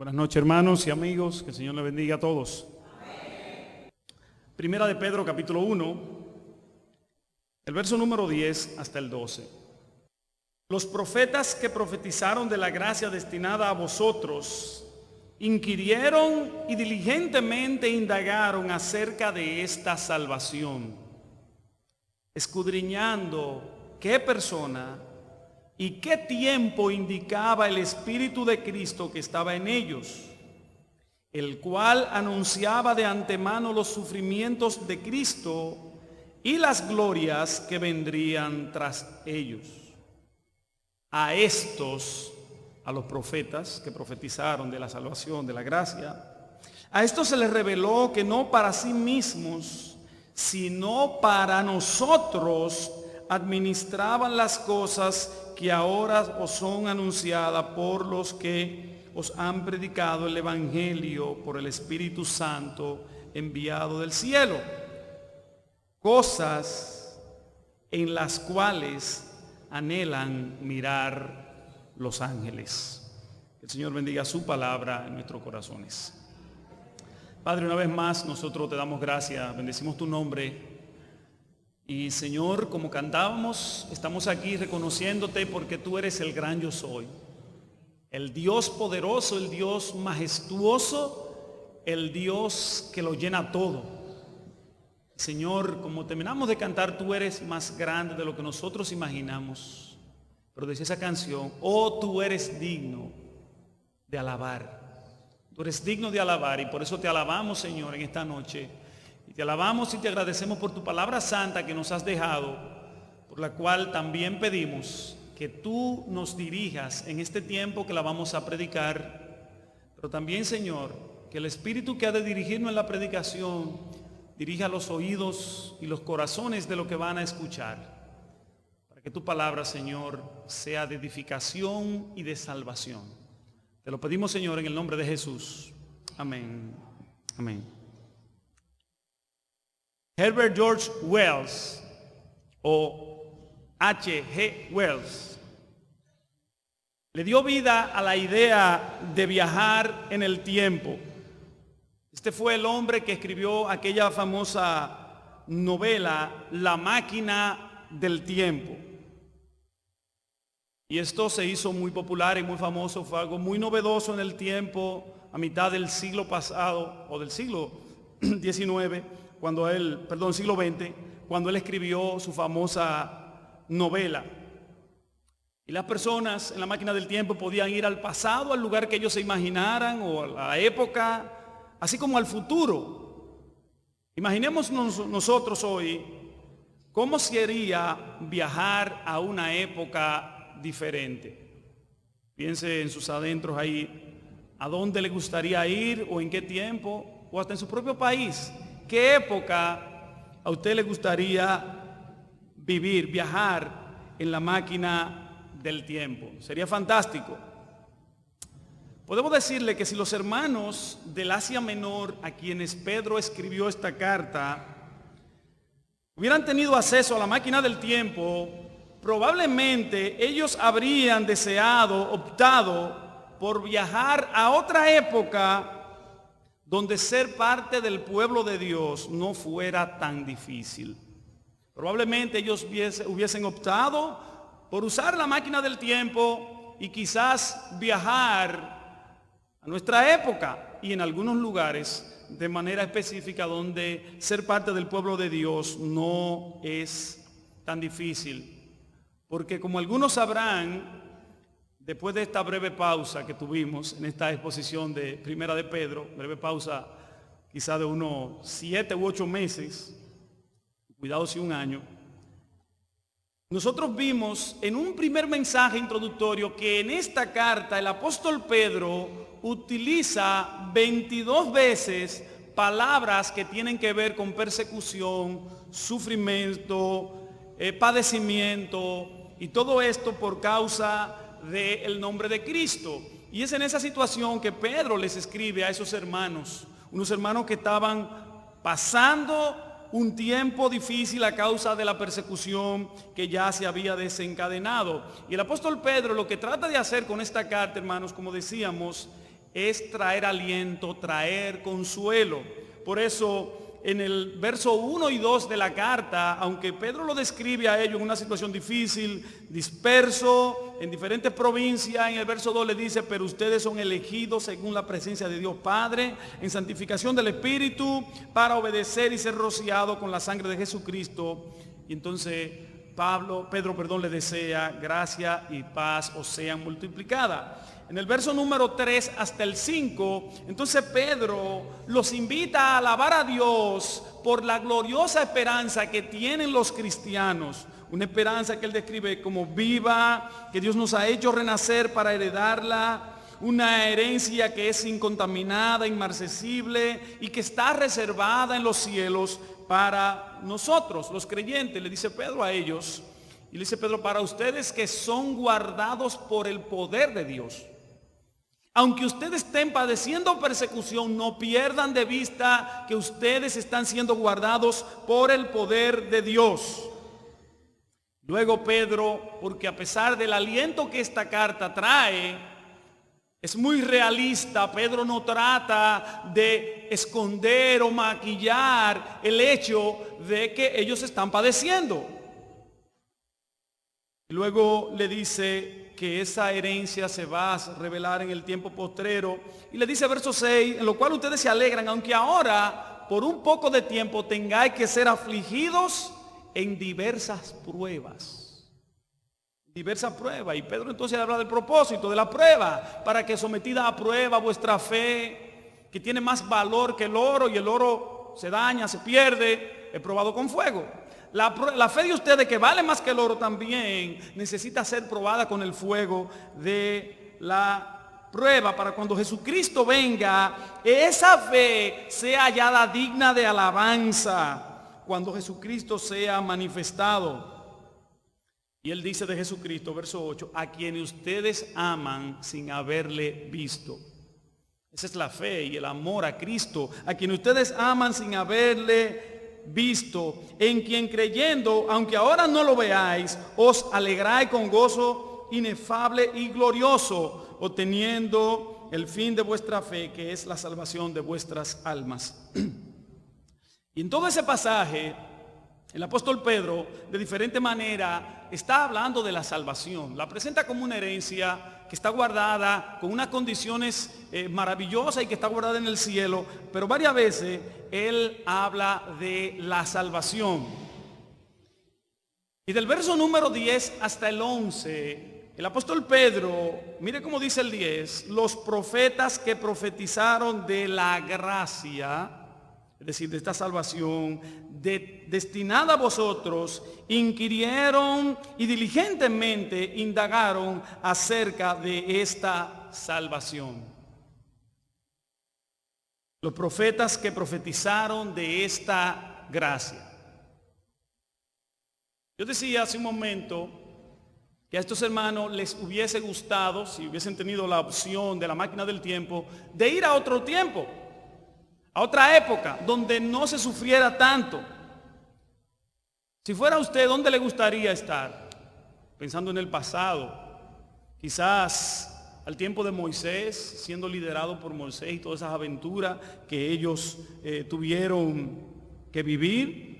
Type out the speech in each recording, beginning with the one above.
Buenas noches, hermanos y amigos, que el Señor les bendiga a todos. Primera de Pedro, capítulo 1, el verso número 10 hasta el 12. Los profetas que profetizaron de la gracia destinada a vosotros, inquirieron y diligentemente indagaron acerca de esta salvación, escudriñando qué persona y qué tiempo indicaba el Espíritu de Cristo que estaba en ellos, el cual anunciaba de antemano los sufrimientos de Cristo y las glorias que vendrían tras ellos. A estos, a los profetas que profetizaron de la salvación, de la gracia, a estos se les reveló que no para sí mismos, sino para nosotros administraban las cosas que ahora os son anunciadas por los que os han predicado el Evangelio por el Espíritu Santo enviado del cielo. Cosas en las cuales anhelan mirar los ángeles. Que el Señor bendiga su palabra en nuestros corazones. Padre, una vez más nosotros te damos gracias, bendecimos tu nombre. Y Señor, como cantábamos, estamos aquí reconociéndote porque tú eres el gran yo soy. El Dios poderoso, el Dios majestuoso, el Dios que lo llena todo. Señor, como terminamos de cantar, tú eres más grande de lo que nosotros imaginamos. Pero dice esa canción, oh, tú eres digno de alabar. Tú eres digno de alabar y por eso te alabamos, Señor, en esta noche. Y te alabamos y te agradecemos por tu palabra santa que nos has dejado, por la cual también pedimos que tú nos dirijas en este tiempo que la vamos a predicar. Pero también, Señor, que el Espíritu que ha de dirigirnos en la predicación dirija los oídos y los corazones de lo que van a escuchar. Para que tu palabra, Señor, sea de edificación y de salvación. Te lo pedimos, Señor, en el nombre de Jesús. Amén. Amén. Herbert George Wells o H.G. Wells le dio vida a la idea de viajar en el tiempo. Este fue el hombre que escribió aquella famosa novela La máquina del tiempo. Y esto se hizo muy popular y muy famoso, fue algo muy novedoso en el tiempo, a mitad del siglo pasado o del siglo XIX. Siglo XX, cuando él escribió su famosa novela. Y las personas en la máquina del tiempo podían ir al pasado, al lugar que ellos se imaginaran, o a la época, así como al futuro. Imaginemos nosotros hoy, ¿cómo sería viajar a una época diferente? Piense en sus adentros ahí, ¿a dónde le gustaría ir o en qué tiempo? O hasta en su propio país. ¿Qué época a usted le gustaría vivir, viajar en la máquina del tiempo? Sería fantástico. Podemos decirle que si los hermanos del Asia Menor, a quienes Pedro escribió esta carta, hubieran tenido acceso a la máquina del tiempo, probablemente ellos habrían optado por viajar a otra época donde ser parte del pueblo de Dios no fuera tan difícil. Probablemente ellos hubiesen optado por usar la máquina del tiempo y quizás viajar a nuestra época y en algunos lugares de manera específica donde ser parte del pueblo de Dios no es tan difícil. Porque como algunos sabrán, después de esta breve pausa que tuvimos en esta exposición de Primera de Pedro, breve pausa quizá de unos 7 u 8 meses, cuidado si un año, nosotros vimos en un primer mensaje introductorio que en esta carta el apóstol Pedro utiliza 22 veces palabras que tienen que ver con persecución, sufrimiento, padecimiento y todo esto por causa del nombre de Cristo. Y es en esa situación que Pedro les escribe a esos hermanos, unos hermanos que estaban pasando un tiempo difícil a causa de la persecución que ya se había desencadenado. Y el apóstol Pedro lo que trata de hacer con esta carta, hermanos, como decíamos, es traer aliento, traer consuelo. Por eso, en el verso 1 y 2 de la carta, aunque Pedro lo describe a ellos en una situación difícil, disperso en diferentes provincias, en el verso 2 le dice, pero ustedes son elegidos según la presencia de Dios Padre, en santificación del Espíritu, para obedecer y ser rociados con la sangre de Jesucristo. Y entonces Pedro le desea gracia y paz os sean multiplicadas. En el verso número 3 hasta el 5, entonces Pedro los invita a alabar a Dios por la gloriosa esperanza que tienen los cristianos. Una esperanza que él describe como viva, que Dios nos ha hecho renacer para heredarla. Una herencia que es incontaminada, inmarcesible y que está reservada en los cielos para nosotros, los creyentes. Le dice Pedro a ellos, y le dice Pedro, para ustedes que son guardados por el poder de Dios. Aunque ustedes estén padeciendo persecución, no pierdan de vista que ustedes están siendo guardados por el poder de Dios. Luego Pedro, porque a pesar del aliento que esta carta trae, es muy realista. Pedro no trata de esconder o maquillar el hecho de que ellos están padeciendo. Luego le dice que esa herencia se va a revelar en el tiempo postrero. Y le dice verso 6, en lo cual ustedes se alegran, aunque ahora por un poco de tiempo tengáis que ser afligidos en diversas pruebas. Diversas pruebas. Y Pedro entonces habla del propósito de la prueba, para que sometida a prueba vuestra fe, que tiene más valor que el oro, y el oro se daña, se pierde, es probado con fuego. La fe de ustedes, que vale más que el oro, también necesita ser probada con el fuego de la prueba, para cuando Jesucristo venga, esa fe sea hallada digna de alabanza, cuando Jesucristo sea manifestado. Y él dice de Jesucristo, verso 8, a quienes ustedes aman sin haberle visto. Esa es la fe y el amor a Cristo, a quien ustedes aman sin haberle visto, en quien creyendo, aunque ahora no lo veáis, os alegráis con gozo inefable y glorioso, obteniendo el fin de vuestra fe, que es la salvación de vuestras almas. Y en todo ese pasaje, el apóstol Pedro, de diferente manera, está hablando de la salvación. La presenta como una herencia que está guardada con unas condiciones maravillosas y que está guardada en el cielo. Pero varias veces él habla de la salvación. Y del verso número 10 hasta el 11, el apóstol Pedro, mire cómo dice el 10, los profetas que profetizaron de la gracia, es decir, de esta salvación, destinada a vosotros, inquirieron y diligentemente indagaron acerca de esta salvación. Los profetas que profetizaron de esta gracia. Yo decía hace un momento que a estos hermanos les hubiese gustado, si hubiesen tenido la opción de la máquina del tiempo, de ir a otro tiempo, a otra época, donde no se sufriera tanto. Si fuera usted, ¿dónde le gustaría estar? Pensando en el pasado, quizás al tiempo de Moisés, siendo liderado por Moisés y todas esas aventuras que ellos tuvieron que vivir.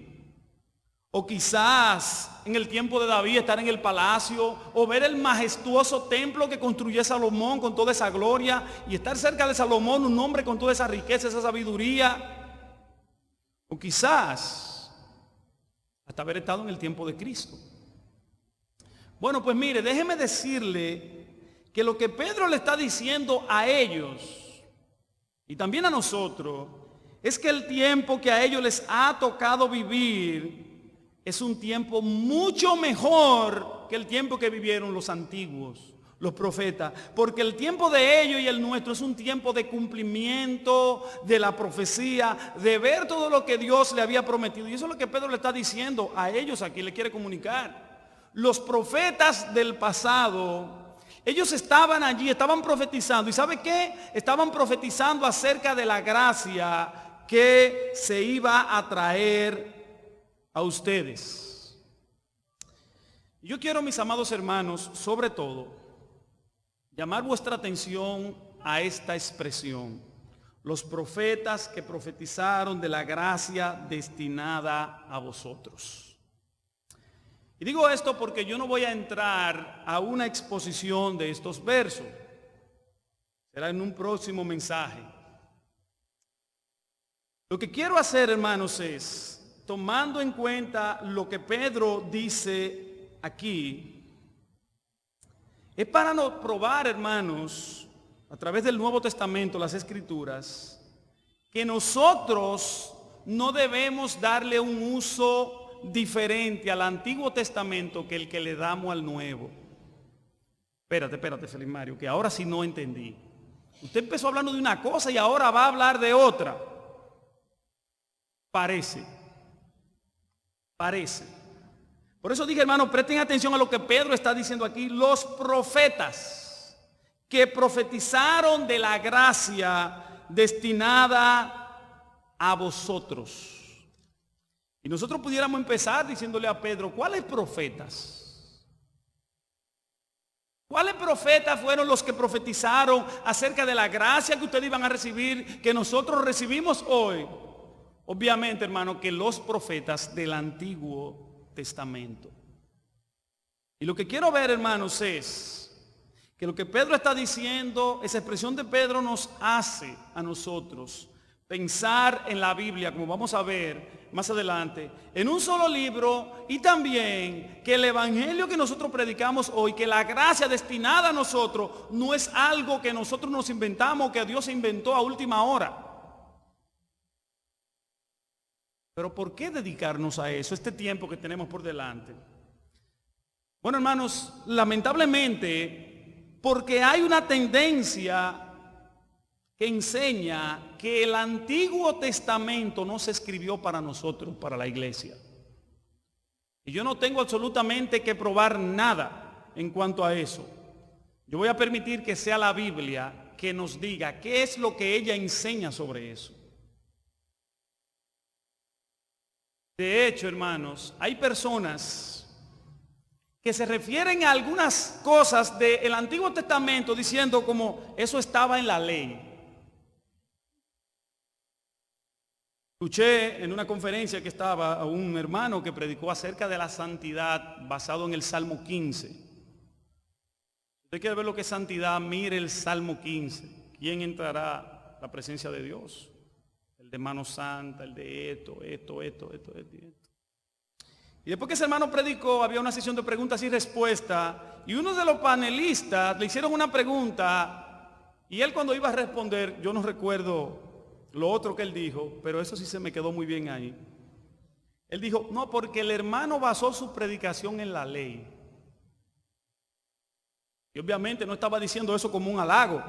O quizás en el tiempo de David estar en el palacio, o ver el majestuoso templo que construyó Salomón con toda esa gloria, y estar cerca de Salomón, un hombre con toda esa riqueza, esa sabiduría. O quizás hasta haber estado en el tiempo de Cristo. Bueno, pues mire, déjeme decirle que lo que Pedro le está diciendo a ellos y también a nosotros es que el tiempo que a ellos les ha tocado vivir es un tiempo mucho mejor que el tiempo que vivieron los antiguos, los profetas, porque el tiempo de ellos y el nuestro es un tiempo de cumplimiento de la profecía, de ver todo lo que Dios le había prometido. Y eso es lo que Pedro le está diciendo a ellos, a quien le quiere comunicar. Los profetas del pasado, ellos estaban allí, estaban profetizando. ¿Y sabe qué? Estaban profetizando acerca de la gracia que se iba a traer a ustedes. Yo quiero, mis amados hermanos, sobre todo, llamar vuestra atención a esta expresión: los profetas que profetizaron de la gracia destinada a vosotros. Y digo esto porque yo no voy a entrar a una exposición de estos versos. Será en un próximo mensaje. Lo que quiero hacer, hermanos, es, tomando en cuenta lo que Pedro dice aquí, es para no probar, hermanos, a través del Nuevo Testamento, las Escrituras, que nosotros no debemos darle un uso diferente al Antiguo Testamento que el que le damos al Nuevo. Espérate, Feliz Mario, que ahora sí no entendí. Usted empezó hablando de una cosa y ahora va a hablar de otra. Parece. Por eso dije, hermano, presten atención a lo que Pedro está diciendo aquí. Los profetas que profetizaron de la gracia destinada a vosotros. Y nosotros pudiéramos empezar diciéndole a Pedro, ¿cuáles profetas? ¿Cuáles profetas fueron los que profetizaron acerca de la gracia que ustedes iban a recibir, que nosotros recibimos hoy? Obviamente, hermano, que los profetas del Antiguo Testamento. Y lo que quiero ver, hermanos, es que lo que Pedro está diciendo, esa expresión de Pedro nos hace a nosotros pensar en la Biblia, como vamos a ver más adelante, en un solo libro, y también que el evangelio que nosotros predicamos hoy, que la gracia destinada a nosotros, no es algo que nosotros nos inventamos, que Dios se inventó a última hora. Pero ¿por qué dedicarnos a eso, este tiempo que tenemos por delante? Bueno, hermanos, lamentablemente, porque hay una tendencia que enseña que el Antiguo Testamento no se escribió para nosotros, para la iglesia. Y yo no tengo absolutamente que probar nada en cuanto a eso. Yo voy a permitir que sea la Biblia que nos diga qué es lo que ella enseña sobre eso. De hecho, hermanos, hay personas que se refieren a algunas cosas del Antiguo Testamento diciendo como eso estaba en la ley. Escuché en una conferencia que estaba a un hermano que predicó acerca de la santidad basado en el Salmo 15. Usted quiere ver lo que es santidad, mire el Salmo 15. ¿Quién entrará a la presencia de Dios? El de mano santa, el de esto. Y después que ese hermano predicó, había una sesión de preguntas y respuestas, y uno de los panelistas le hicieron una pregunta, y él cuando iba a responder, yo no recuerdo lo otro que él dijo, pero eso sí se me quedó muy bien ahí. Él dijo, no, porque el hermano basó su predicación en la ley. Y obviamente no estaba diciendo eso como un halago.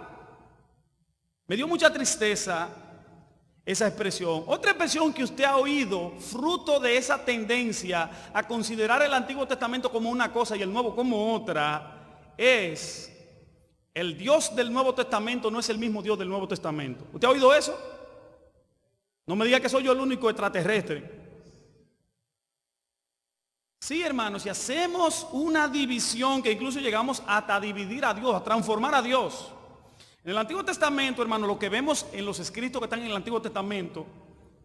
Me dio mucha tristeza esa expresión. Otra expresión que usted ha oído, fruto de esa tendencia a considerar el Antiguo Testamento como una cosa y el Nuevo como otra, es el Dios del Nuevo Testamento no es el mismo Dios del Nuevo Testamento. ¿Usted ha oído eso? No me diga que soy yo el único extraterrestre. Sí, hermanos, si hacemos una división que incluso llegamos hasta dividir a Dios, a transformar a Dios. En el Antiguo Testamento, hermano, lo que vemos en los escritos que están en el Antiguo Testamento,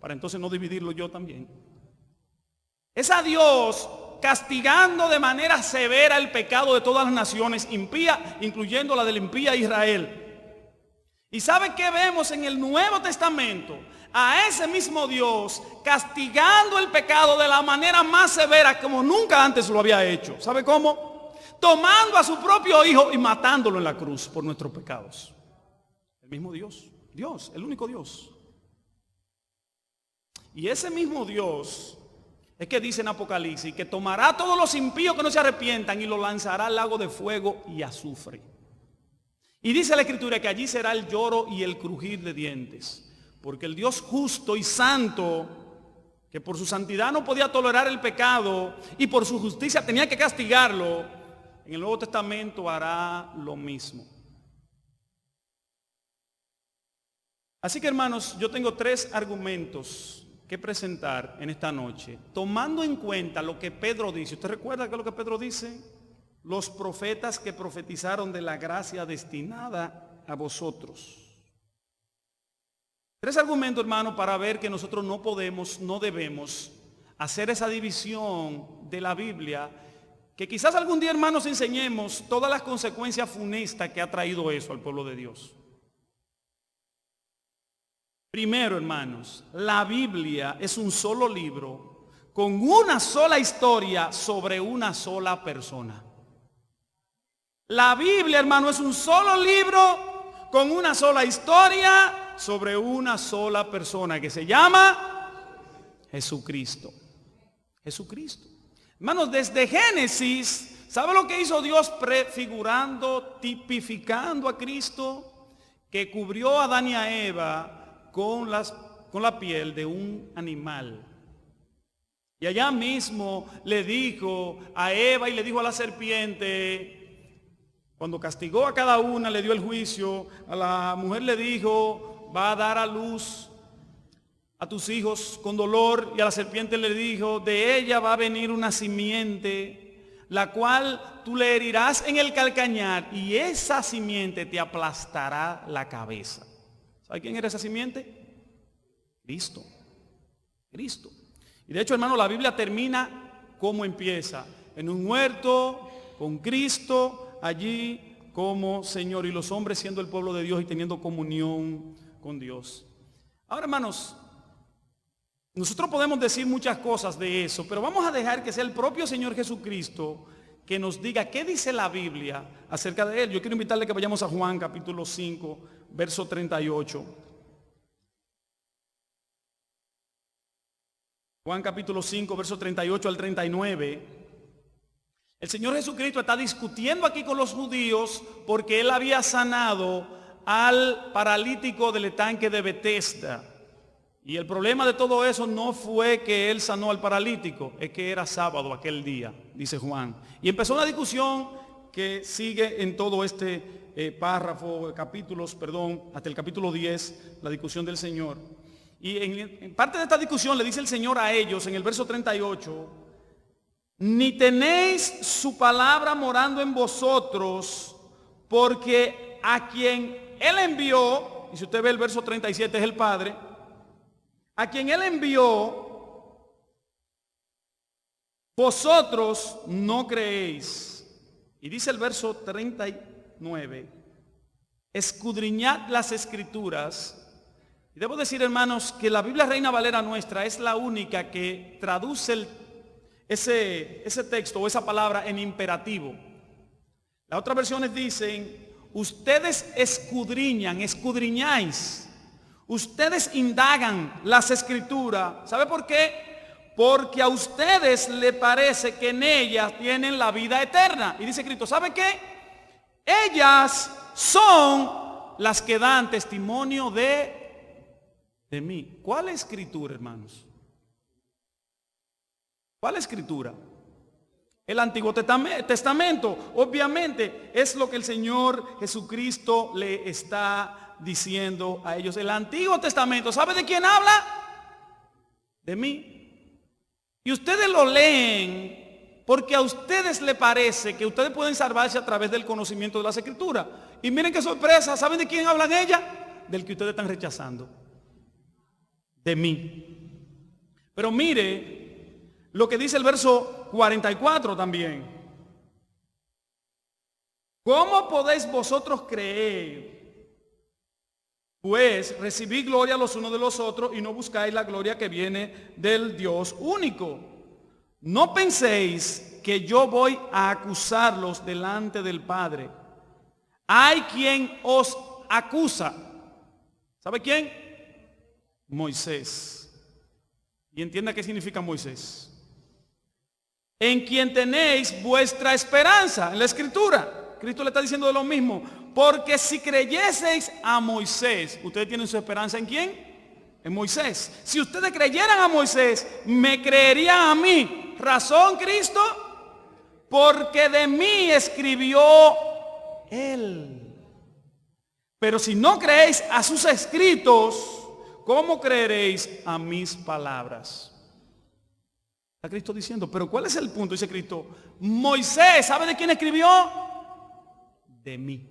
para entonces no dividirlo yo también, es a Dios castigando de manera severa el pecado de todas las naciones impías, incluyendo la del impía Israel. ¿Y sabe qué vemos en el Nuevo Testamento? A ese mismo Dios castigando el pecado de la manera más severa como nunca antes lo había hecho. ¿Sabe cómo? Tomando a su propio hijo y matándolo en la cruz por nuestros pecados. El mismo Dios, el único Dios. Y ese mismo Dios es que dice en Apocalipsis que tomará a todos los impíos que no se arrepientan y los lanzará al lago de fuego y azufre. Y dice la Escritura que allí será el lloro y el crujir de dientes. Porque el Dios justo y santo, que por su santidad no podía tolerar el pecado y por su justicia tenía que castigarlo, en el Nuevo Testamento hará lo mismo. Así que, hermanos, yo tengo 3 argumentos que presentar en esta noche, tomando en cuenta lo que Pedro dice. ¿Usted recuerda qué es lo que Pedro dice? Los profetas que profetizaron de la gracia destinada a vosotros. Tres argumentos, hermano, para ver que nosotros no podemos, no debemos hacer esa división de la Biblia, que quizás algún día, hermanos, enseñemos todas las consecuencias funestas que ha traído eso al pueblo de Dios. Primero, hermanos, la Biblia es un solo libro con una sola historia sobre una sola persona. La Biblia, hermano, es un solo libro con una sola historia sobre una sola persona que se llama Jesucristo. Jesucristo. Hermanos, desde Génesis, ¿sabe lo que hizo Dios prefigurando, tipificando a Cristo? Que cubrió a Adán y a Eva con la piel de un animal. Y allá mismo le dijo a Eva y le dijo a la serpiente, cuando castigó a cada una, le dio el juicio, a la mujer le dijo, va a dar a luz a tus hijos con dolor, y a la serpiente le dijo, de ella va a venir una simiente, la cual tú le herirás en el calcañar, y esa simiente te aplastará la cabeza. ¿Sabe quién era esa simiente? Cristo. Cristo. Y de hecho, hermano, la Biblia termina como empieza, en un huerto, con Cristo allí como Señor, y los hombres siendo el pueblo de Dios y teniendo comunión con Dios. Ahora, hermanos, nosotros podemos decir muchas cosas de eso, pero vamos a dejar que sea el propio Señor Jesucristo que nos diga qué dice la Biblia acerca de Él. Yo quiero invitarle que vayamos a Juan capítulo 5, verso 38. Juan capítulo 5, verso 38 al 39. El Señor Jesucristo está discutiendo aquí con los judíos porque Él había sanado al paralítico del estanque de Betesda. Y el problema de todo eso no fue que Él sanó al paralítico, es que era sábado aquel día, dice Juan. Y empezó una discusión que sigue en todo este párrafo, capítulos, hasta el capítulo 10, la discusión del Señor. Y en parte de esta discusión le dice el Señor a ellos en el verso 38, ni tenéis su palabra morando en vosotros, porque a quien Él envió, y si usted ve el verso 37 es el Padre, a quien Él envió, vosotros no creéis. Y dice el verso 39, escudriñad las Escrituras. Y debo decir, hermanos, que la Biblia Reina Valera nuestra es la única que traduce ese texto o esa palabra en imperativo. Las otras versiones dicen, ustedes escudriñáis, ustedes indagan las Escrituras. ¿Sabe por qué? Porque a ustedes les parece que en ellas tienen la vida eterna. Y dice Cristo, ¿sabe qué? Ellas son las que dan testimonio de mí. ¿Cuál escritura, hermanos? ¿Cuál escritura? El Antiguo Testamento. Obviamente es lo que el Señor Jesucristo le está diciendo a ellos. El Antiguo Testamento, ¿sabe de quién habla? De mí. Y ustedes lo leen porque a ustedes les parece que ustedes pueden salvarse a través del conocimiento de las Escrituras. Y miren qué sorpresa, ¿saben de quién hablan ellas? Del que ustedes están rechazando. De mí. Pero mire lo que dice el verso 44 también. ¿Cómo podéis vosotros creer? Pues recibid gloria los unos de los otros y no buscáis la gloria que viene del Dios único. No penséis que yo voy a acusarlos delante del Padre. Hay quien os acusa. ¿Sabe quién? Moisés. Y entienda qué significa Moisés. En quien tenéis vuestra esperanza. En la Escritura Cristo le está diciendo de lo mismo. Porque si creyeseis a Moisés, ustedes tienen su esperanza ¿en quién? En Moisés. Si ustedes creyeran a Moisés, me creerían a mí. ¿Razón, Cristo? Porque de mí escribió Él. Pero si no creéis a sus escritos, ¿cómo creeréis a mis palabras? Está Cristo diciendo, pero ¿cuál es el punto? Dice Cristo, Moisés, ¿sabe de quién escribió? De mí.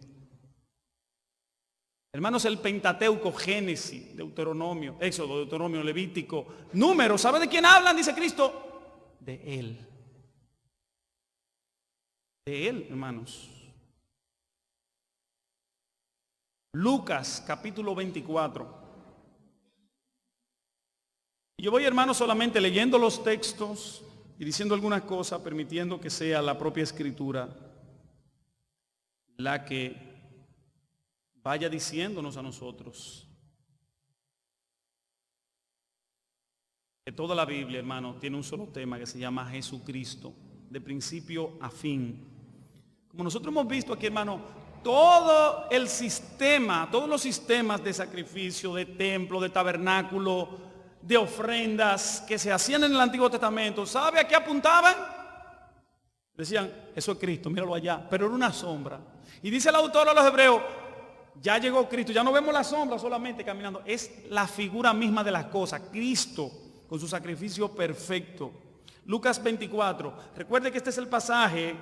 Hermanos, el Pentateuco, Génesis, Deuteronomio, Éxodo, Deuteronomio, Levítico, Números, ¿sabe de quién hablan? Dice Cristo. De Él. De Él, hermanos. Lucas, capítulo 24. Yo voy, hermanos, solamente leyendo los textos y diciendo algunas cosas, permitiendo que sea la propia Escritura la que vaya diciéndonos a nosotros que toda la Biblia, hermano, tiene un solo tema que se llama Jesucristo, de principio a fin. Como nosotros hemos visto aquí, hermano, todo el sistema, todos los sistemas de sacrificio, de templo, de tabernáculo, de ofrendas que se hacían en el Antiguo Testamento, ¿sabe a qué apuntaban? Decían, eso es Cristo, míralo allá, pero era una sombra. Y dice el autor a los Hebreos, ya llegó Cristo, ya no vemos la sombra solamente caminando, es la figura misma de las cosas, Cristo con su sacrificio perfecto. Lucas 24, recuerde que este es el pasaje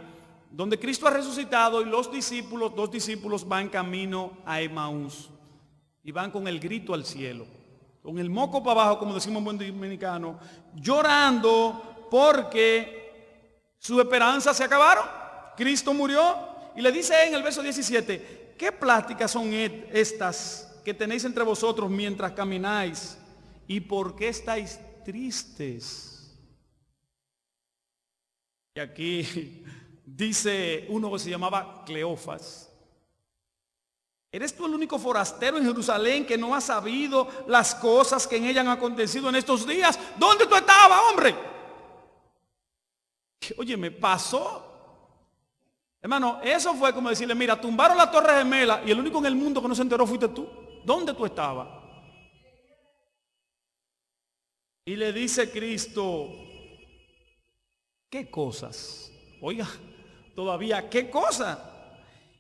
donde Cristo ha resucitado y los discípulos, dos discípulos van camino a Emaús y van con el grito al cielo, con el moco para abajo, como decimos en buen dominicano, llorando porque su esperanza se acabaron. Cristo murió y le dice en el verso 17, ¿qué pláticas son estas que tenéis entre vosotros mientras camináis? ¿Y por qué estáis tristes? Y aquí dice uno que se llamaba Cleofas, ¿eres tú el único forastero en Jerusalén que no ha sabido las cosas que en ella han acontecido en estos días? ¿Dónde tú estabas, hombre? Oye, me pasó. Hermano, eso fue como decirle, mira, tumbaron la Torre Gemela y el único en el mundo que no se enteró fuiste tú. ¿Dónde tú estabas? Y le dice Cristo, ¿qué cosas? Oiga, todavía, ¿qué cosas?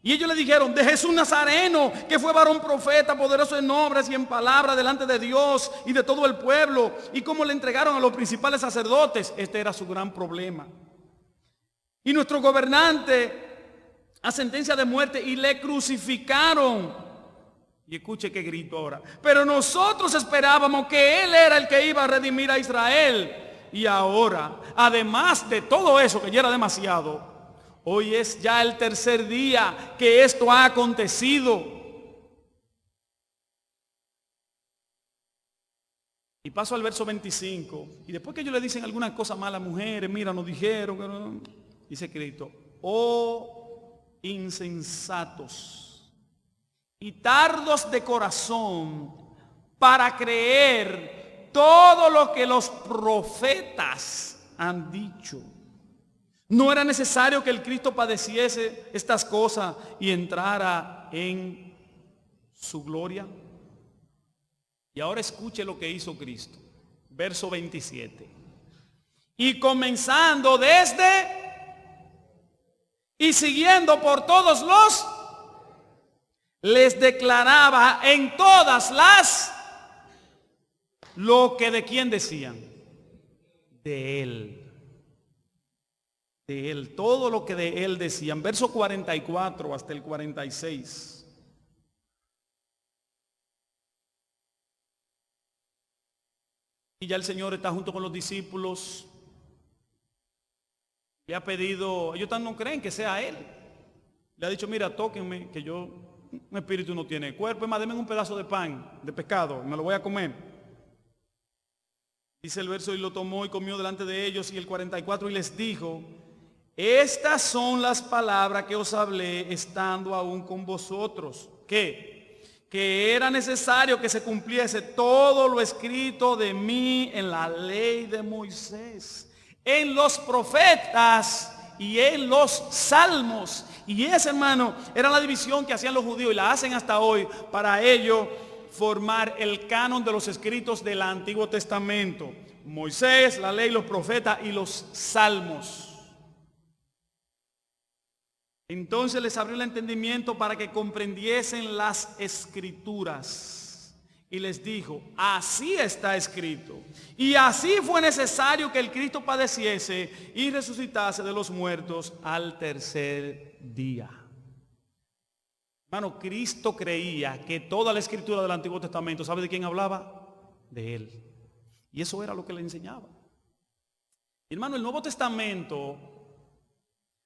Y ellos le dijeron, de Jesús Nazareno, que fue varón profeta, poderoso en obras y en palabras delante de Dios y de todo el pueblo, y cómo le entregaron a los principales sacerdotes. Este era su gran problema. Y nuestro gobernante a sentencia de muerte y le crucificaron. Y escuche qué grito ahora. Pero nosotros esperábamos que Él era el que iba a redimir a Israel. Y ahora, además de todo eso que ya era demasiado, hoy es ya el tercer día que esto ha acontecido. Y paso al verso 25. Y después que ellos le dicen algunas cosas malas a las mujeres, mira, nos dijeron que no. Dice Cristo, oh insensatos y tardos de corazón para creer todo lo que los profetas han dicho. ¿No era necesario que el Cristo padeciese estas cosas y entrara en su gloria? Y ahora escuche lo que hizo Cristo. Verso 27. Y comenzando desde y siguiendo por todos los, les declaraba en todas las, lo que de quién decían, de Él. De Él, todo lo que de Él decían. Verso 44 hasta el 46. Y ya el Señor está junto con los discípulos. Le ha pedido, ellos no creen que sea Él. Le ha dicho, mira, tóquenme, que yo, un espíritu no tiene cuerpo. Es más, denme un pedazo de pan, de pescado, me lo voy a comer. Dice el verso, y lo tomó y comió delante de ellos. Y el 44, y les dijo, estas son las palabras que os hablé estando aún con vosotros. ¿Qué? Que era necesario que se cumpliese todo lo escrito de mí en la ley de Moisés, en los profetas y en los salmos. Y esa, hermano, era la división que hacían los judíos y la hacen hasta hoy para ello formar el canon de los escritos del Antiguo Testamento. Moisés, la ley, los profetas y los salmos. Entonces les abrió el entendimiento para que comprendiesen las escrituras. Y les dijo, así está escrito. Y así fue necesario que el Cristo padeciese y resucitase de los muertos al tercer día. Hermano, Cristo creía que toda la escritura del Antiguo Testamento, ¿sabe de quién hablaba? De Él. Y eso era lo que le enseñaba. Hermano, el Nuevo Testamento,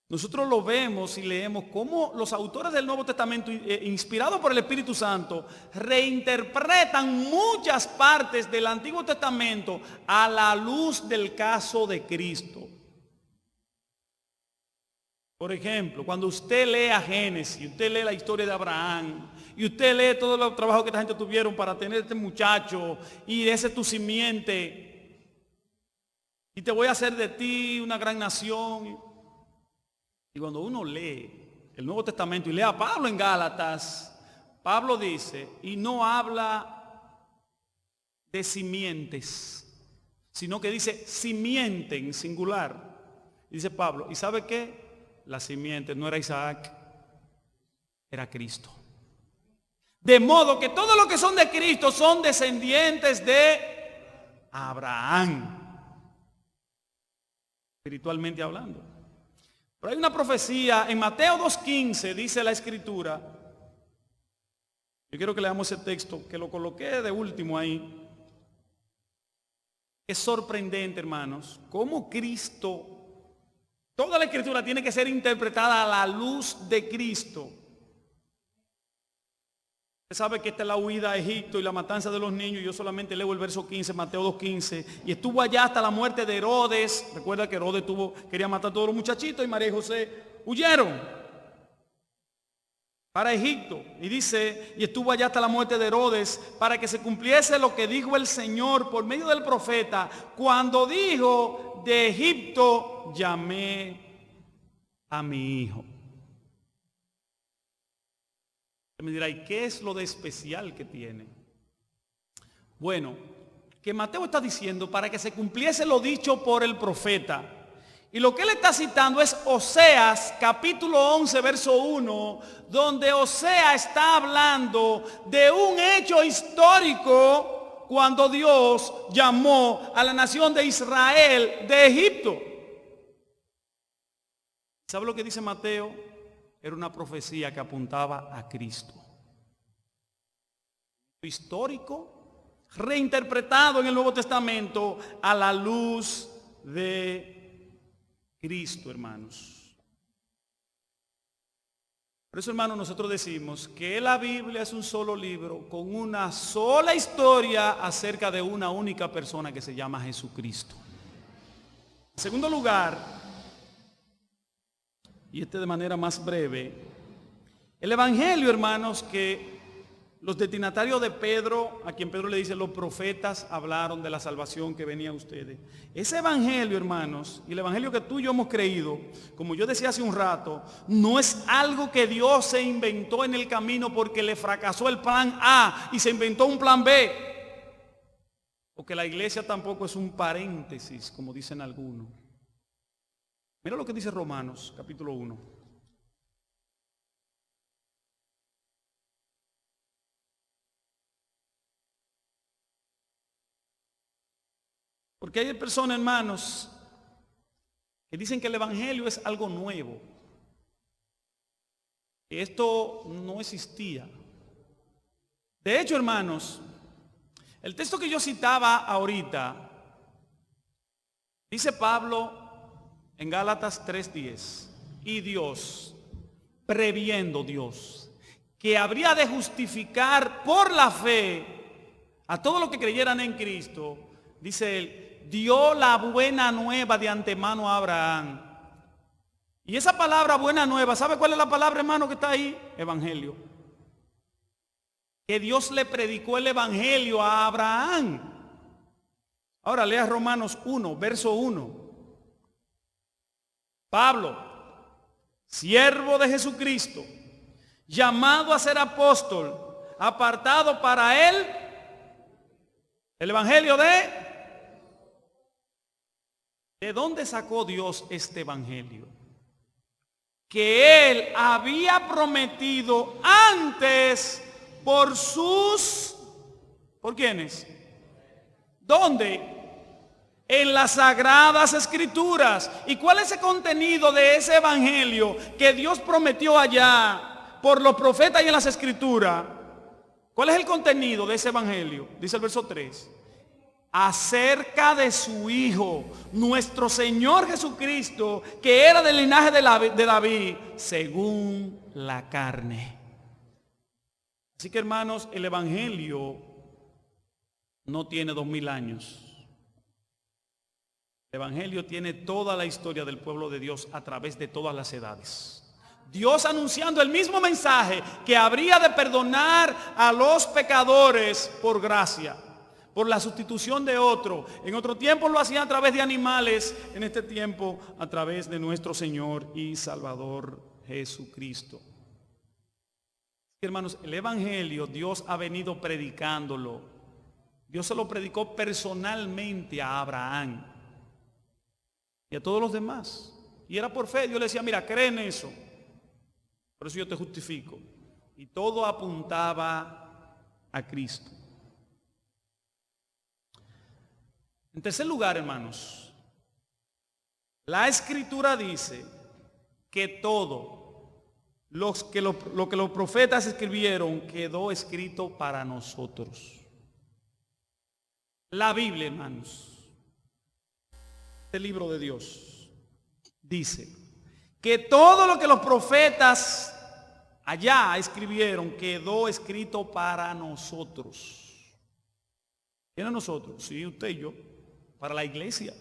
nosotros lo vemos y leemos cómo los autores del Nuevo Testamento, inspirados por el Espíritu Santo, reinterpretan muchas partes del Antiguo Testamento a la luz del caso de Cristo. Por ejemplo, cuando usted lee a Génesis, usted lee la historia de Abraham, y usted lee todos los trabajos que esta gente tuvieron para tener este muchacho, y ese es tu simiente, y te voy a hacer de ti una gran nación. Y cuando uno lee el Nuevo Testamento y lee a Pablo en Gálatas, Pablo dice, y no habla de simientes, sino que dice simiente en singular. Dice Pablo, ¿y sabe qué? La simiente no era Isaac, era Cristo. De modo que todos los que son de Cristo son descendientes de Abraham, espiritualmente hablando. Pero hay una profecía en Mateo 2:15, dice la Escritura. Yo quiero que leamos ese texto, que lo coloqué de último ahí. Es sorprendente, hermanos, cómo Cristo, toda la Escritura tiene que ser interpretada a la luz de Cristo. Usted sabe que esta es la huida a Egipto y la matanza de los niños. Yo solamente leo el verso 15, Mateo 2:15. Y estuvo allá hasta la muerte de Herodes. Recuerda que Herodes quería matar a todos los muchachitos y María y José huyeron para Egipto. Y dice, y estuvo allá hasta la muerte de Herodes, para que se cumpliese lo que dijo el Señor por medio del profeta, cuando dijo, de Egipto llamé a mi hijo. Me dirá, ¿y qué es lo de especial que tiene? Bueno, que Mateo está diciendo para que se cumpliese lo dicho por el profeta. Y lo que él está citando es Oseas, capítulo 11, verso 1, donde Oseas está hablando de un hecho histórico cuando Dios llamó a la nación de Israel de Egipto. ¿Sabe lo que dice Mateo? Era una profecía que apuntaba a Cristo. Histórico, reinterpretado en el Nuevo Testamento a la luz de Cristo, hermanos. Por eso, hermanos, nosotros decimos que la Biblia es un solo libro con una sola historia acerca de una única persona que se llama Jesucristo. En segundo lugar, y de manera más breve, el evangelio, hermanos, que los destinatarios de Pedro, a quien Pedro le dice, los profetas hablaron de la salvación que venía a ustedes. Ese evangelio, hermanos, y el evangelio que tú y yo hemos creído, como yo decía hace un rato, no es algo que Dios se inventó en el camino porque le fracasó el plan A y se inventó un plan B. Porque la iglesia tampoco es un paréntesis, como dicen algunos. Mira lo que dice Romanos, capítulo 1. Porque hay personas, hermanos, que dicen que el evangelio es algo nuevo. Que esto no existía. De hecho, hermanos, el texto que yo citaba ahorita, dice Pablo en Gálatas 3:10, y Dios, previendo Dios, que habría de justificar por la fe a todos los que creyeran en Cristo, dice él, dio la buena nueva de antemano a Abraham. Y esa palabra buena nueva, ¿sabe cuál es la palabra, hermano, que está ahí? Evangelio. Que Dios le predicó el evangelio a Abraham. Ahora lea Romanos 1, verso 1. Pablo, siervo de Jesucristo, llamado a ser apóstol, apartado para él, el evangelio ¿de dónde sacó Dios este evangelio? Que él había prometido antes ¿por quiénes? ¿Dónde? En las Sagradas Escrituras. ¿Y cuál es el contenido de ese evangelio que Dios prometió allá? por los profetas y en las escrituras. ¿Cuál es el contenido de ese evangelio? Dice el verso 3. Acerca de su Hijo, nuestro Señor Jesucristo, que era del linaje de David, según la carne. Así que, hermanos, el evangelio no tiene 2000 años. El evangelio tiene toda la historia del pueblo de Dios a través de todas las edades. Dios anunciando el mismo mensaje, que habría de perdonar a los pecadores por gracia, por la sustitución de otro. En otro tiempo lo hacían a través de animales, en este tiempo a través de nuestro Señor y Salvador Jesucristo. Hermanos, el evangelio Dios ha venido predicándolo. Dios se lo predicó personalmente a Abraham y a todos los demás. Y era por fe. Dios le decía, mira, cree en eso. Por eso yo te justifico. Y todo apuntaba a Cristo. En tercer lugar, hermanos, la Escritura dice que todo lo que los profetas escribieron quedó escrito para nosotros. La Biblia, hermanos, el libro de Dios, dice que todo lo que los profetas allá escribieron quedó escrito para nosotros. ¿Quiénes nosotros? Sí, usted y yo. Para la iglesia.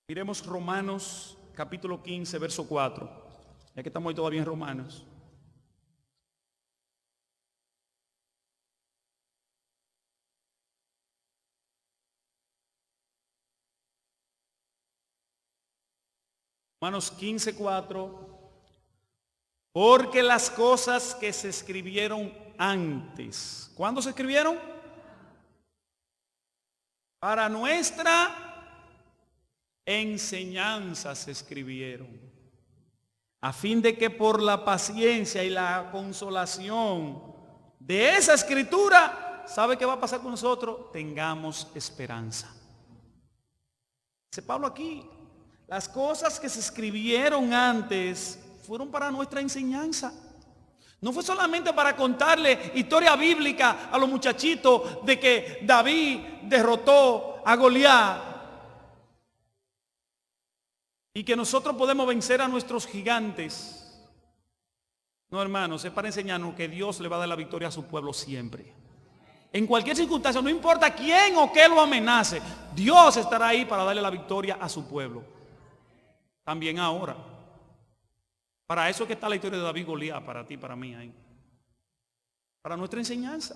Miremos Romanos capítulo 15, verso 4. Ya que estamos hoy todavía en Romanos. Romanos 15, 4. Porque las cosas que se escribieron antes. ¿Cuándo se escribieron? Para nuestra enseñanza se escribieron, a fin de que por la paciencia y la consolación de esa escritura, ¿sabe qué va a pasar con nosotros? Tengamos esperanza. Dice Pablo aquí, las cosas que se escribieron antes fueron para nuestra enseñanza. No fue solamente para contarle historia bíblica a los muchachitos de que David derrotó a Goliat y que nosotros podemos vencer a nuestros gigantes. No, hermanos, es para enseñarnos que Dios le va a dar la victoria a su pueblo siempre. En cualquier circunstancia, no importa quién o qué lo amenace, Dios estará ahí para darle la victoria a su pueblo. También ahora. Para eso es que está la historia de David y Goliat, para ti, para mí ahí. Para nuestra enseñanza.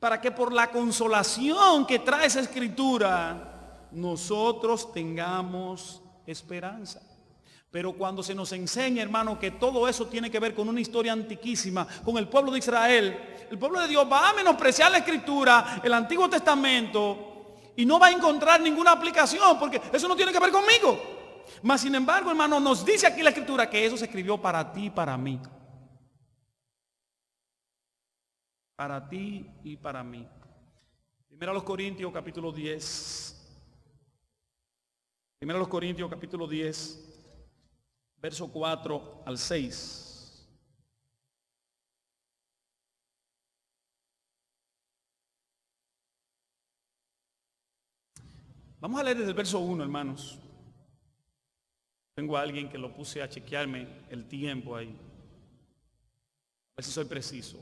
Para que por la consolación que trae esa escritura, nosotros tengamos esperanza. Pero cuando se nos enseña, hermano, que todo eso tiene que ver con una historia antiquísima, con el pueblo de Israel, el pueblo de Dios va a menospreciar la escritura, el Antiguo Testamento, y no va a encontrar ninguna aplicación, porque eso no tiene que ver conmigo. Mas sin embargo, hermano, nos dice aquí la escritura que eso se escribió para ti y para mí. Para ti y para mí. Primero a los Corintios capítulo 10. Primero a los Corintios capítulo 10, verso 4 al 6. Vamos a leer desde el verso 1, hermanos. Tengo a alguien que lo puse a chequearme el tiempo ahí. A ver si soy preciso.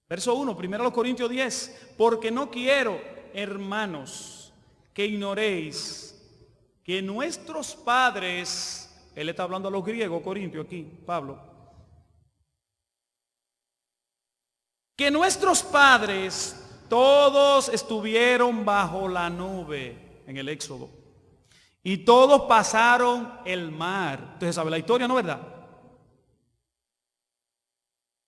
Verso 1, primero a los Corintios 10. Porque no quiero, hermanos, que ignoréis que nuestros padres, él está hablando a los griegos, Corintios aquí, Pablo. Que nuestros padres todos estuvieron bajo la nube en el Éxodo. Y todos pasaron el mar. Entonces sabe la historia, ¿no, verdad?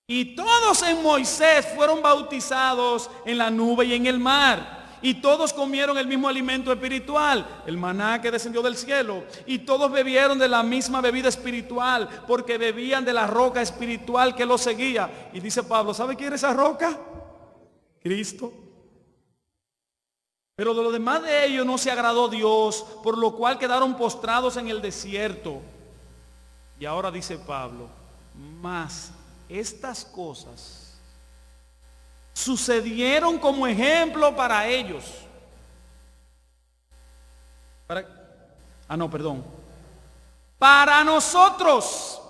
Y todos en Moisés fueron bautizados en la nube y en el mar. Y todos comieron el mismo alimento espiritual, el maná que descendió del cielo. Y todos bebieron de la misma bebida espiritual, porque bebían de la roca espiritual que los seguía. Y dice Pablo, ¿sabe quién era esa roca? Cristo. Pero de lo demás de ellos no se agradó Dios, por lo cual quedaron postrados en el desierto. Y ahora dice Pablo, mas estas cosas sucedieron como ejemplo para ellos. Para nosotros,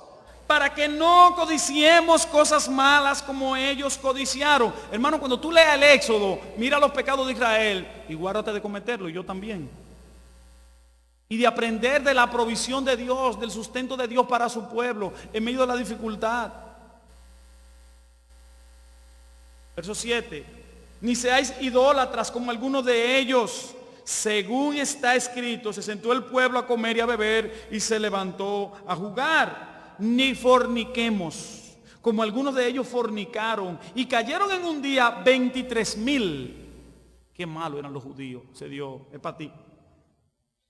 para que no codiciemos cosas malas como ellos codiciaron. Hermano, cuando tú leas el Éxodo, mira los pecados de Israel y guárdate de cometerlo, y yo también. Y de aprender de la provisión de Dios, del sustento de Dios para su pueblo en medio de la dificultad. Verso 7. Ni seáis idólatras como algunos de ellos. Según está escrito, se sentó el pueblo a comer y a beber y se levantó a jugar. Ni forniquemos, como algunos de ellos fornicaron y cayeron en un día 23,000. Qué malo eran los judíos. Se dio, es para ti.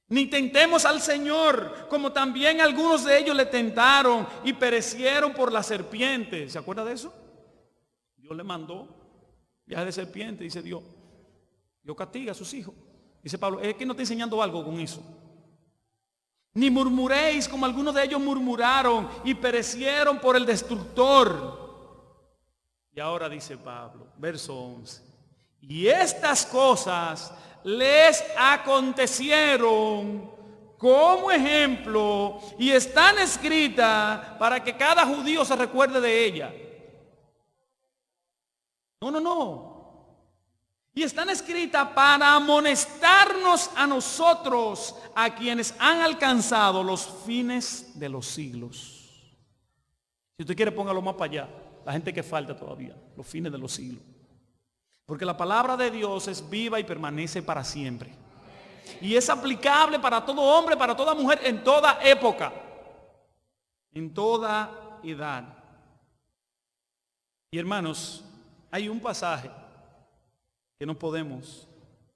Ni tentemos al Señor, como también algunos de ellos le tentaron y perecieron por la serpiente. ¿Se acuerda de eso? Dios le mandó viaje de serpiente, dice Dios. Dios castiga a sus hijos. Dice Pablo, es que no está enseñando algo con eso. Ni murmuréis como algunos de ellos murmuraron y perecieron por el destructor. Y ahora dice Pablo, verso 11. Y estas cosas les acontecieron como ejemplo y están escritas para que cada judío se recuerde de ella. No. Y están escritas para amonestarnos a nosotros, a quienes han alcanzado los fines de los siglos. Si usted quiere, póngalo más para allá. La gente que falta todavía, los fines de los siglos. Porque la palabra de Dios es viva y permanece para siempre. Y es aplicable para todo hombre, para toda mujer, en toda época, en toda edad. Y hermanos, hay un pasaje que no podemos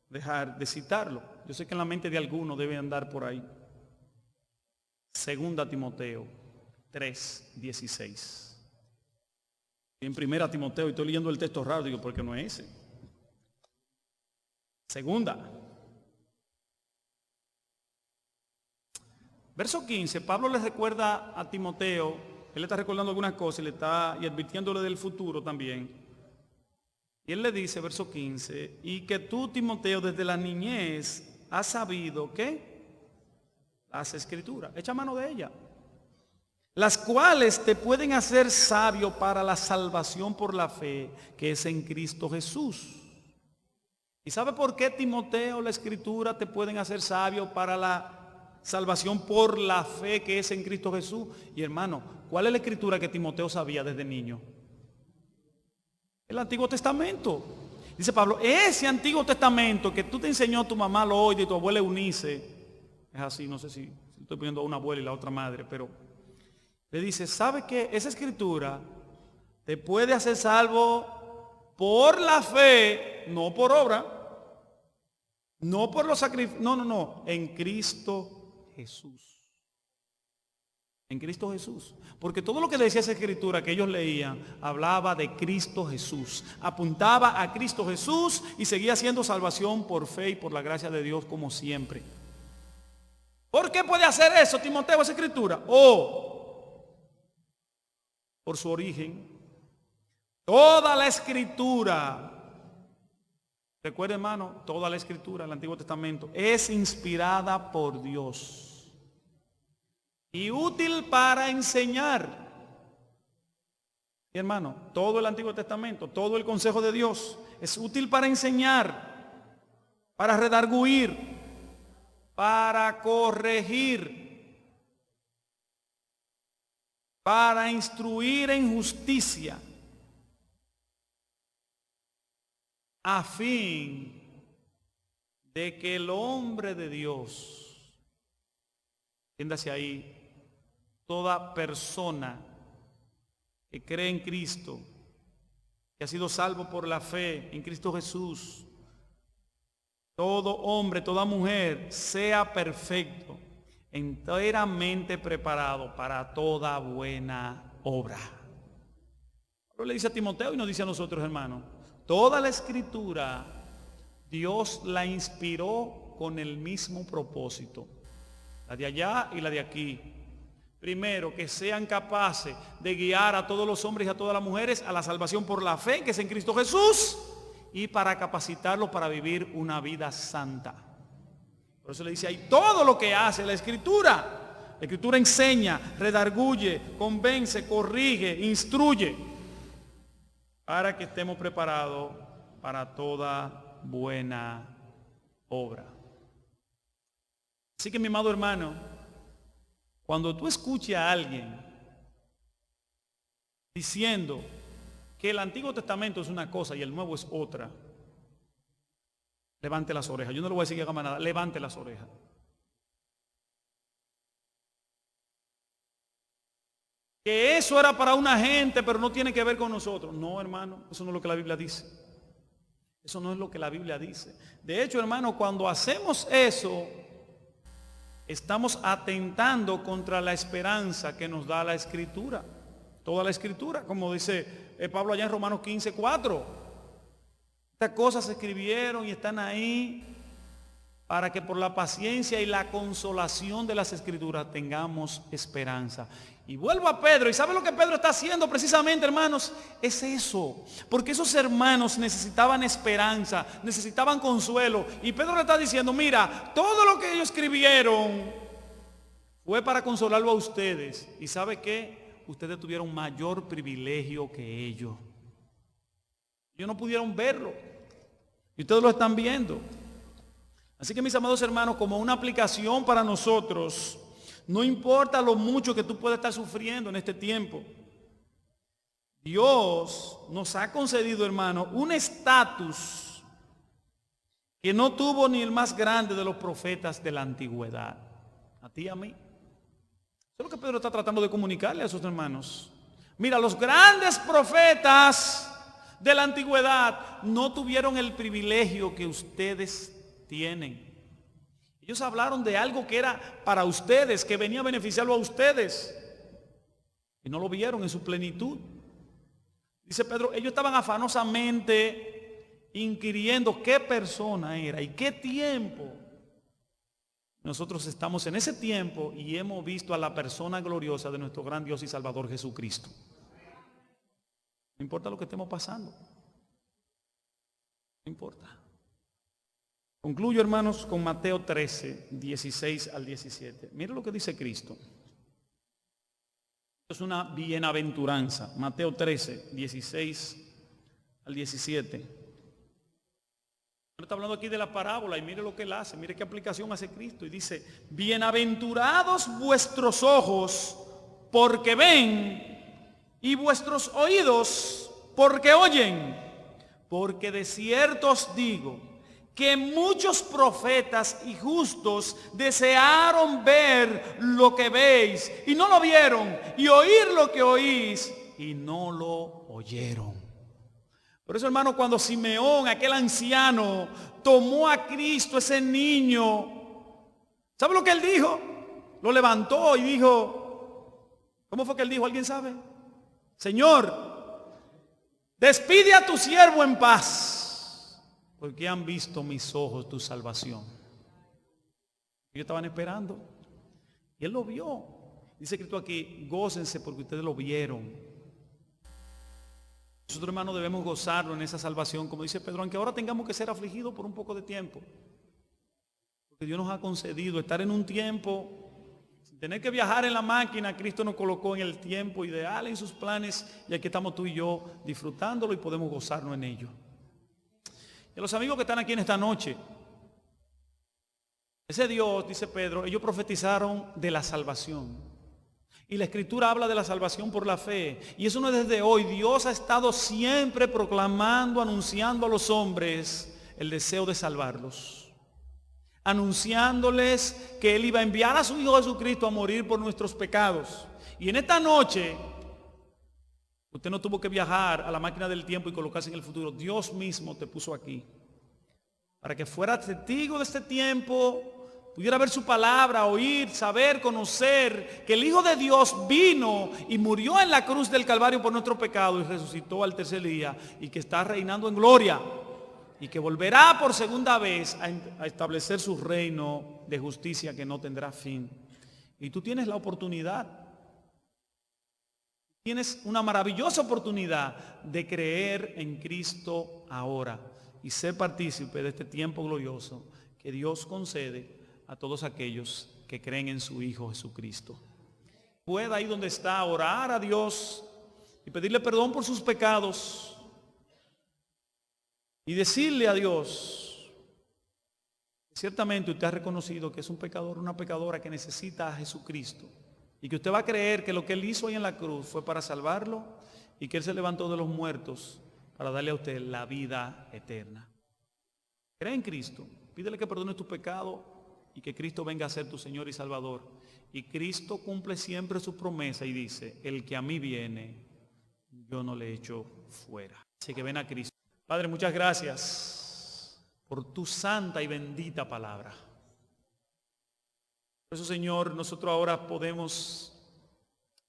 dejar de citarlo. Yo sé que en la mente de algunos debe andar por ahí. 2 Timoteo 3:16. Y en 1 Timoteo, y estoy leyendo el texto raro, digo, porque no es ese. Segunda. Verso 15, Pablo le recuerda a Timoteo, él le está recordando algunas cosas y le está advirtiéndole del futuro también. Y él le dice, verso 15, y que tú, Timoteo, desde la niñez has sabido que las escrituras, echa mano de ellas, las cuales te pueden hacer sabio para la salvación por la fe que es en Cristo Jesús. ¿Y sabe por qué, Timoteo, la escritura te pueden hacer sabio para la salvación por la fe que es en Cristo Jesús? Y hermano, ¿cuál es la escritura que Timoteo sabía desde niño? El Antiguo Testamento. Dice Pablo, ese Antiguo Testamento que tú te enseñó tu mamá Loida y tu abuela Eunice, es así, no sé si estoy poniendo a una abuela y la otra madre, pero le dice, ¿sabe qué? Esa escritura te puede hacer salvo por la fe, no por obra, no por los sacrificios, no, en Cristo Jesús. En Cristo Jesús. Porque todo lo que decía esa escritura que ellos leían, hablaba de Cristo Jesús. Apuntaba a Cristo Jesús y seguía siendo salvación por fe y por la gracia de Dios como siempre. ¿Por qué puede hacer eso, Timoteo, esa escritura? Por su origen. Toda la escritura, recuerde, hermano, toda la escritura del Antiguo Testamento es inspirada por Dios y útil para enseñar. Y hermano, todo el Antiguo Testamento, todo el consejo de Dios es útil para enseñar, para redarguir, para corregir, para instruir en justicia, a fin de que el hombre de Dios, entiéndase ahí, toda persona que cree en Cristo, que ha sido salvo por la fe en Cristo Jesús, todo hombre, toda mujer, sea perfecto, enteramente preparado para toda buena obra. Pablo le dice a Timoteo y nos dice a nosotros, hermanos, toda la escritura Dios la inspiró con el mismo propósito, la de allá y la de aquí. Primero, que sean capaces de guiar a todos los hombres y a todas las mujeres a la salvación por la fe, que es en Cristo Jesús, y para capacitarlos para vivir una vida santa. Por eso le dice ahí todo lo que hace la Escritura. La Escritura enseña, redarguye, convence, corrige, instruye, para que estemos preparados para toda buena obra. Así que, mi amado hermano, cuando tú escuches a alguien diciendo que el Antiguo Testamento es una cosa y el Nuevo es otra, levante las orejas. Yo no le voy a decir que haga nada, levante las orejas. Que eso era para una gente, pero no tiene que ver con nosotros. No, hermano, eso no es lo que la Biblia dice. Eso no es lo que la Biblia dice. De hecho, hermano, cuando hacemos eso, estamos atentando contra la esperanza que nos da la Escritura. Toda la Escritura, como dice Pablo allá en Romanos 15:4. Estas cosas se escribieron y están ahí para que por la paciencia y la consolación de las Escrituras tengamos esperanza. Y vuelvo a Pedro, y ¿sabe lo que Pedro está haciendo precisamente, hermanos? Es eso, porque esos hermanos necesitaban esperanza, necesitaban consuelo, y Pedro le está diciendo, mira, todo lo que ellos escribieron fue para consolarlo a ustedes, y ¿sabe qué? Ustedes tuvieron mayor privilegio que ellos. Ellos no pudieron verlo, y ustedes lo están viendo. Así que, mis amados hermanos, como una aplicación para nosotros, no importa lo mucho que tú puedas estar sufriendo en este tiempo, Dios nos ha concedido, hermano, un estatus que no tuvo ni el más grande de los profetas de la antigüedad. A ti y a mí. Eso es lo que Pedro está tratando de comunicarle a sus hermanos. Mira, los grandes profetas de la antigüedad no tuvieron el privilegio que ustedes tienen. Ellos hablaron de algo que era para ustedes, que venía a beneficiarlo a ustedes, y no lo vieron en su plenitud. Dice Pedro, ellos estaban afanosamente inquiriendo qué persona era y qué tiempo. Nosotros estamos en ese tiempo y hemos visto a la persona gloriosa de nuestro gran Dios y Salvador Jesucristo. No importa lo que estemos pasando. No importa. Concluyo, hermanos, con Mateo 13, 16 al 17. Mire lo que dice Cristo. Es una bienaventuranza. Mateo 13, 16 al 17. Él está hablando aquí de la parábola y mire lo que él hace. Mire qué aplicación hace Cristo. Y dice, bienaventurados vuestros ojos porque ven y vuestros oídos porque oyen. Porque de cierto os digo que muchos profetas y justos desearon ver lo que veis y no lo vieron, y oír lo que oís y no lo oyeron. Por eso, hermano, cuando Simeón, aquel anciano, tomó a Cristo, ese niño, ¿sabe lo que él dijo? Lo levantó y dijo, ¿cómo fue que él dijo? ¿Alguien sabe? Señor, despide a tu siervo en paz, porque han visto mis ojos tu salvación. Ellos estaban esperando y él lo vio. Dice escrito aquí, gócense porque ustedes lo vieron. Nosotros, hermanos, debemos gozarlo en esa salvación, como dice Pedro, aunque ahora tengamos que ser afligidos por un poco de tiempo, porque Dios nos ha concedido estar en un tiempo sin tener que viajar en la máquina. Cristo nos colocó en el tiempo ideal en sus planes, y aquí estamos tú y yo disfrutándolo y podemos gozarnos en ello. Y a los amigos que están aquí en esta noche, ese Dios, dice Pedro, ellos profetizaron de la salvación. Y la Escritura habla de la salvación por la fe. Y eso no es desde hoy. Dios ha estado siempre proclamando, anunciando a los hombres el deseo de salvarlos. Anunciándoles que Él iba a enviar a su Hijo Jesucristo a morir por nuestros pecados. Y en esta noche, usted no tuvo que viajar a la máquina del tiempo y colocarse en el futuro. Dios mismo te puso aquí para que fuera testigo de este tiempo, pudiera ver su palabra, oír, saber, conocer que el Hijo de Dios vino y murió en la cruz del Calvario por nuestro pecado y resucitó al tercer día, y que está reinando en gloria y que volverá por segunda vez a establecer su reino de justicia que no tendrá fin. Y tú tienes la oportunidad Tienes una maravillosa oportunidad de creer en Cristo ahora y ser partícipe de este tiempo glorioso que Dios concede a todos aquellos que creen en su Hijo Jesucristo. Pueda ahí donde está orar a Dios y pedirle perdón por sus pecados y decirle a Dios, ciertamente usted ha reconocido que es un pecador, una pecadora que necesita a Jesucristo y que usted va a creer que lo que Él hizo ahí en la cruz fue para salvarlo y que Él se levantó de los muertos para darle a usted la vida eterna. Cree en Cristo, pídele que perdone tu pecado y que Cristo venga a ser tu Señor y Salvador. Y Cristo cumple siempre su promesa y dice, el que a mí viene, yo no le echo fuera. Así que ven a Cristo. Padre, muchas gracias por tu santa y bendita palabra. Por eso, Señor, nosotros ahora podemos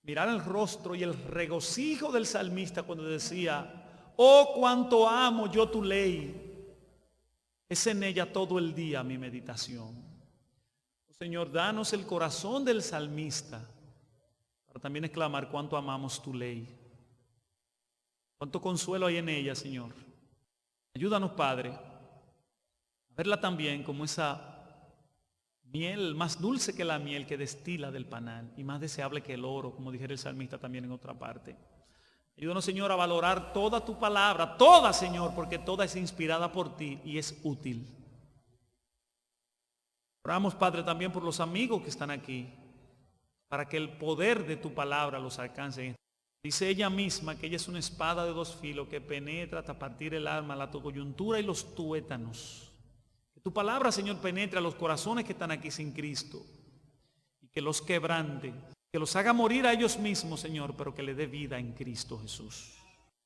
mirar el rostro y el regocijo del salmista cuando decía, oh, cuánto amo yo tu ley. Es en ella todo el día mi meditación. Señor, danos el corazón del salmista para también exclamar cuánto amamos tu ley. Cuánto consuelo hay en ella, Señor. Ayúdanos, Padre, a verla también como esa miel más dulce que la miel que destila del panal y más deseable que el oro, como dijera el salmista también en otra parte. Ayúdanos, Señor, a valorar toda tu palabra, toda, Señor, porque toda es inspirada por ti y es útil. Oramos, Padre, también por los amigos que están aquí, para que el poder de tu palabra los alcance. Dice ella misma que ella es una espada de dos filos que penetra hasta partir el alma, la coyuntura y los tuétanos. Que tu palabra, Señor, penetre a los corazones que están aquí sin Cristo y que los quebrante, que los haga morir a ellos mismos, Señor, pero que le dé vida en Cristo Jesús.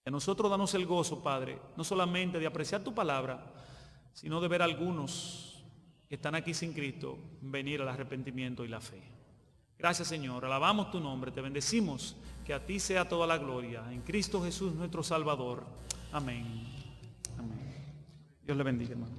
A nosotros danos el gozo, Padre, no solamente de apreciar tu palabra, sino de ver a algunos que están aquí sin Cristo venir al arrepentimiento y la fe. Gracias, Señor, alabamos tu nombre, te bendecimos, que a ti sea toda la gloria, en Cristo Jesús nuestro Salvador. Amén. Amén. Dios le bendiga, hermano.